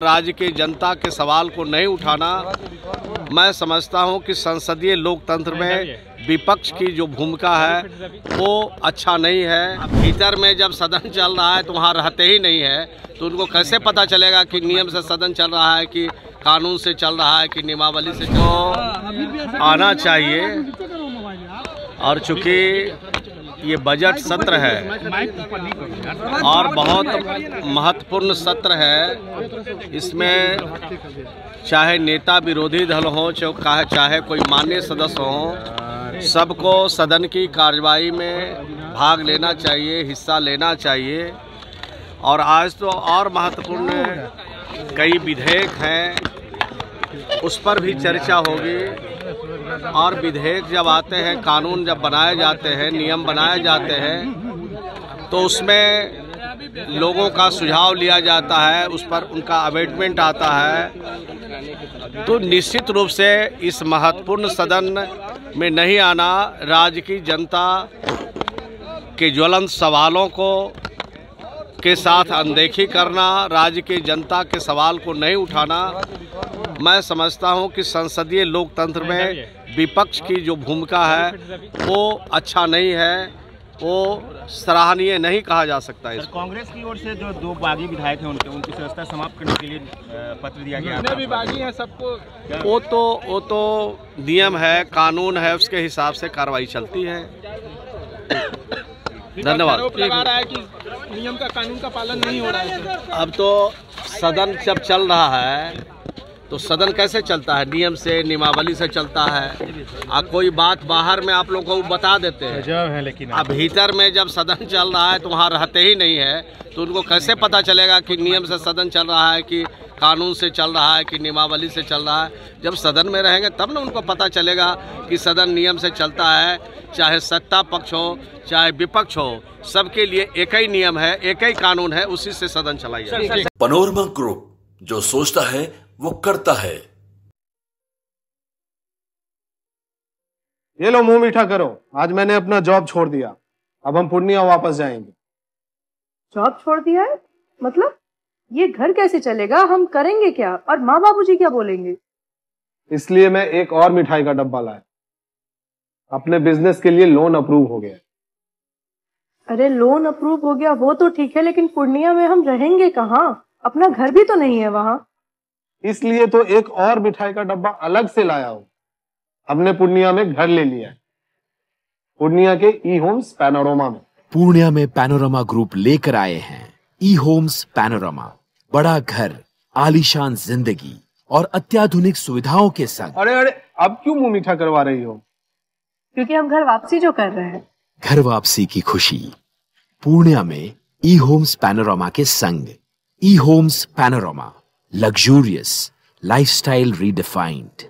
राज्य की जनता के सवाल को नहीं उठाना, मैं समझता हूं कि संसदीय लोकतंत्र में विपक्ष की जो भूमिका है वो अच्छा नहीं है। भीतर में जब सदन चल रहा है तो वहाँ रहते ही नहीं है, तो उनको कैसे पता चलेगा कि नियम से सदन चल रहा है कि कानून से चल रहा है कि नियमावली से। तो आना चाहिए, और चूँकि ये बजट सत्र है और बहुत महत्वपूर्ण सत्र है, इसमें चाहे नेता विरोधी दल हो चाहे कोई मान्य सदस्य हो, सबको सदन की कार्यवाही में भाग लेना चाहिए, हिस्सा लेना चाहिए। और आज तो और महत्वपूर्ण कई विधेयक हैं, उस पर भी चर्चा होगी। और विधेयक जब आते हैं, कानून जब बनाए जाते हैं, नियम बनाए जाते हैं, तो उसमें लोगों का सुझाव लिया जाता है, उस पर उनका अमेंडमेंट आता है। तो निश्चित रूप से इस महत्वपूर्ण सदन में नहीं आना, राज्य की जनता के ज्वलंत सवालों को के साथ अनदेखी करना, राज्य की जनता के सवाल को नहीं उठाना, मैं समझता हूं कि संसदीय लोकतंत्र में विपक्ष की जो भूमिका है वो अच्छा नहीं है, वो सराहनीय नहीं कहा जा सकता है। कांग्रेस की ओर से जो दो बागी विधायक हैं उनकी सदस्यता समाप्त करने के लिए पत्र दिया गया। जितने भी बागी हैं सबको, वो तो नियम है, कानून है, उसके हिसाब से कार्रवाई चलती है। धन्यवाद। लगा रहा है कि नियम का, कानून का पालन नहीं हो रहा है। अब तो सदन जब चल रहा है तो सदन कैसे चलता है? नियम से, नियमावली से चलता है। कोई बात बाहर में आप लोगों को बता देते हैं, लेकिन अब भीतर में जब सदन चल रहा है तो वहाँ रहते ही नहीं है, तो उनको कैसे पता चलेगा कि नियम से सदन चल रहा है कि कानून से चल रहा है कि नियमावली से चल रहा है? जब सदन में रहेंगे तब ना उनको पता चलेगा कि सदन नियम से चलता है। चाहे सत्ता पक्ष हो चाहे विपक्ष हो, सबके लिए एक ही नियम है, एक ही कानून है, उसी से सदन चलाइए। पैनोरमा ग्रुप, जो सोचता है वो करता है। ये लो, मुंह मीठा करो। आज मैंने अपना जॉब छोड़ दिया, अब हम पूर्णिया वापस जाएंगे। जॉब छोड़ दिया है? मतलब ये घर कैसे चलेगा? हम करेंगे क्या? और माँ बाबूजी क्या बोलेंगे? इसलिए मैं एक और मिठाई का डब्बा लाया। अपने बिजनेस के लिए लोन अप्रूव हो गया। अरे लोन अप्रूव हो गया वो तो ठीक है, लेकिन पूर्णिया में हम रहेंगे कहाँ? अपना घर भी तो नहीं है वहाँ। इसलिए तो एक और मिठाई का डब्बा अलग से लाया हूँ। हमने पूर्णिया में घर ले लिया है, पूर्णिया के ई होम्स पैनोरमा में। पूर्णिया में पैनोरमा ग्रुप लेकर आए हैं ई होम्स पैनोरमा। बड़ा घर, आलीशान जिंदगी और अत्याधुनिक सुविधाओं के संग। अरे अब क्यों मुंह मीठा करवा रही हो? क्योंकि हम घर वापसी जो कर रहे हैं। घर वापसी की खुशी पूर्णिया में ई होम्स पैनोरमा के संग। ई Homes Panorama, luxurious lifestyle redefined.